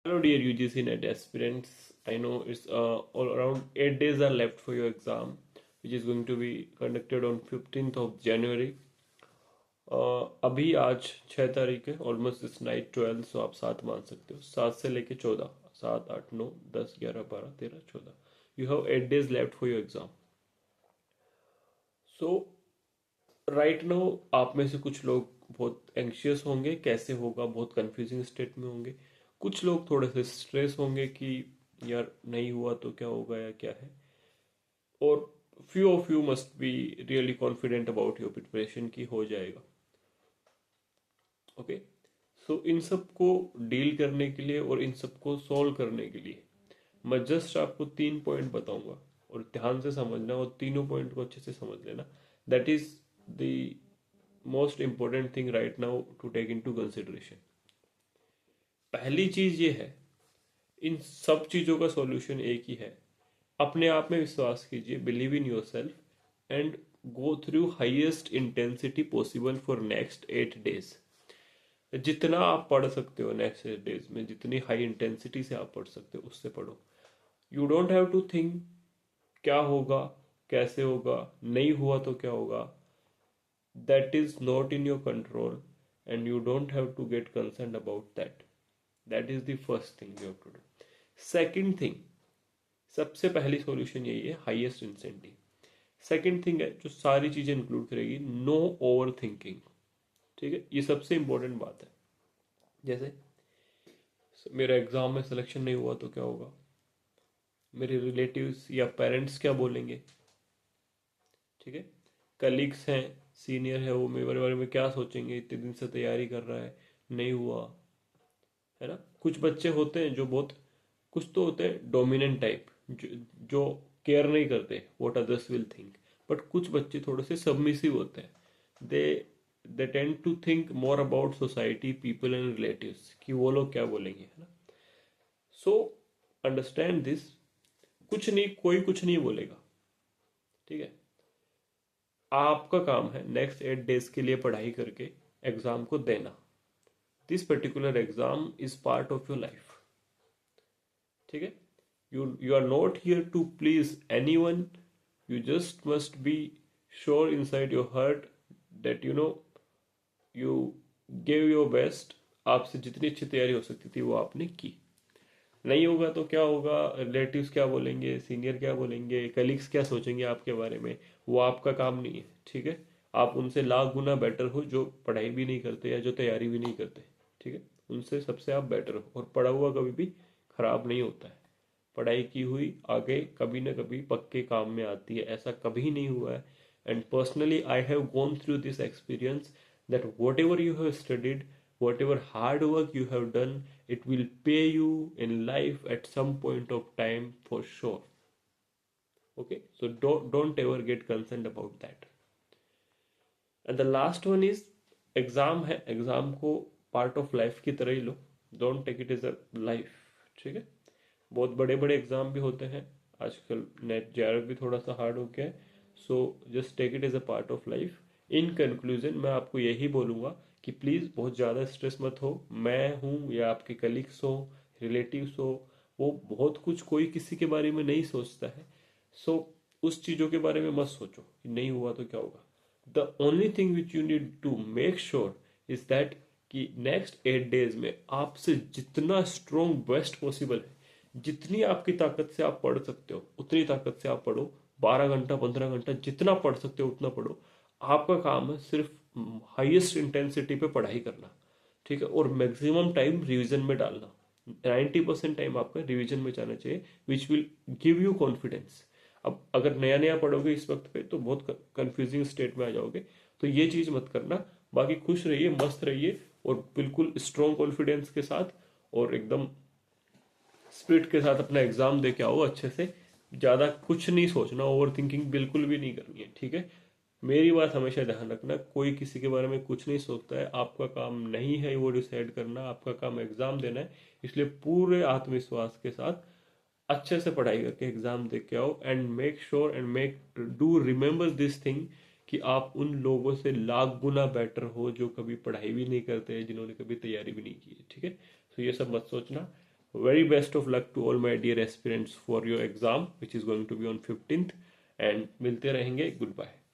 Hello, dear UGC NET aspirants. I know it's all around 8 days are left for your exam, which is going to be conducted on 15th of January. अभी आज 6 तारीख है, almost इस night 12, सो आप 7 मान सकते हो, 7 से लेके 14, 7, 8, 9, 10, 11, 12, 13, 14, you have 8 days left for your exam. So right now आप में से कुछ लोग बहुत एंग्शियस होंगे, कैसे होगा, बहुत कंफ्यूजिंग स्टेट में होंगे. कुछ लोग थोड़े से स्ट्रेस होंगे कि यार नहीं हुआ तो क्या होगा या क्या है. और few of you must be really confident about your preparation की हो जाएगा. ओके. सो इन सब को डील करने के लिए और इन सब को सॉल्व करने के लिए मैं जस्ट आपको 3 पॉइंट बताऊंगा और ध्यान से समझना और तीनों पॉइंट को अच्छे से समझ लेना. That is the most important thing right now to take into consideration. पहली चीज ये है, इन सब चीजों का सॉल्यूशन एक ही है. अपने आप में विश्वास कीजिए, believe in your self and go through highest intensity possible for next 8 days. जितना आप पढ़ सकते हो नेक्स्ट 8 days में, जितनी हाई इंटेंसिटी से आप पढ़ सकते हो उससे पढ़ो. You don't have to think क्या होगा, कैसे होगा, नहीं हुआ तो क्या होगा. That is not in your control and you don't have to get concern about that. That is the first thing you have to do. Second thing, सबसे पहली सॉल्यूशन यही है, हाईएस्ट इंसेंटिव. सेकेंड थिंग है जो सारी चीजें include करेगी, know over thinking. ठीक है, ये सबसे इंपॉर्टेंट बात है. जैसे मेरा एग्जाम में सिलेक्शन नहीं हुआ तो क्या होगा, मेरे रिलेटिव्स या पेरेंट्स क्या बोलेंगे. ठीक है, कलीग्स हैं, सीनियर है, वो मेरे बारे में क्या सोचेंगे, इतने दिन से तैयारी कर रहा है, नहीं हुआ. है ना. कुछ बच्चे होते हैं जो बहुत, कुछ तो होते हैं डोमिनेंट टाइप, जो केयर नहीं करते what others will think. But कुछ बच्चे थोड़े से सबमिसिव होते हैं. They they tend to think more about society, people and relatives, कि वो लोग क्या बोलेंगे. है ना. So understand this. कुछ नहीं, कोई कुछ नहीं बोलेगा. ठीक है. आपका काम है नेक्स्ट 8 days के लिए पढ़ाई करके एग्जाम को देना. This particular exam is part of your life. ठीक है. you are not here to please anyone. You just must be sure inside your heart that you gave your best. आपसे जितनी अच्छी तैयारी हो सकती थी वो आपने की. नहीं होगा तो क्या होगा, रिलेटिव्स क्या बोलेंगे, सीनियर क्या बोलेंगे, कलीग्स क्या सोचेंगे आपके बारे में, वो आपका काम नहीं है. ठीक है. आप उनसे लाख गुना बेटर हो जो पढ़ाई भी नहीं करते या जो तैयारी भी नहीं करते. ठीक है. उनसे सबसे आप बेटर हो. और पढ़ा हुआ कभी भी खराब नहीं होता है. पढ़ाई की हुई आगे कभी ना कभी पक्के काम में आती है, ऐसा कभी नहीं हुआ है. And personally I have gone through this experience that what ever you have studied, what ever hard work you have done, it will pay you in life at some point of time for sure. Okay, so don't ever get concerned about that. And the last one is, exam है, exam को part of life की तरह ही लो. Don't take it as a life. ठीक है. बहुत बड़े बड़े एग्जाम भी होते हैं आजकल, नेट जेआरएफ भी थोड़ा सा हार्ड हो गया है. So just take it as a part of life. In conclusion मैं आपको यही बोलूंगा कि प्लीज़ बहुत ज़्यादा स्ट्रेस मत हो. मैं हूँ या आपके कलीग्स हो, रिलेटिव्स हो, वो बहुत कुछ, कोई किसी के बारे में नहीं सोचता है. सो उस चीज़ों के बारे में मत सोचो कि नहीं हुआ तो क्या होगा. The only thing which you need to make sure is that कि नेक्स्ट 8 days में आपसे जितना स्ट्रॉन्ग बेस्ट पॉसिबल है, जितनी आपकी ताकत से आप पढ़ सकते हो उतनी ताकत से आप पढ़ो. 12 घंटा 15 घंटा जितना पढ़ सकते हो उतना पढ़ो. आपका काम है सिर्फ हाईएस्ट इंटेंसिटी पे पढ़ाई करना. ठीक है. और मैक्सिमम टाइम रिवीजन में डालना. 90% टाइम आपका रिवीजन में जाना चाहिए, which will give you confidence. अब अगर नया नया पढ़ोगे इस वक्त पे तो बहुत कंफ्यूजिंग स्टेट में आ जाओगे. तो ये चीज मत करना. बाकी खुश रहिए, मस्त रहिए और बिल्कुल स्ट्रॉन्ग कॉन्फिडेंस के साथ और एकदम स्पिरिट के साथ अपना एग्जाम दे के आओ अच्छे से. ज़्यादा कुछ नहीं सोचना, ओवर थिंकिंग बिल्कुल भी नहीं करनी है. ठीक है. मेरी बात हमेशा ध्यान रखना, कोई किसी के बारे में कुछ नहीं सोचता है. आपका काम नहीं है वो डिसाइड करना, आपका काम एग्जाम देना है. इसलिए पूरे आत्मविश्वास के साथ अच्छे से पढ़ाई करके एग्जाम दे के आओ. And make sure and make do remember this thing कि आप उन लोगों से लाख गुना बेटर हो जो कभी पढ़ाई भी नहीं करते, जिन्होंने कभी तैयारी भी नहीं की है. ठीक है. तो ये सब मत सोचना. Very best of luck to all my dear aspirants for your exam which is going to be on 15th, and मिलते रहेंगे। Good bye.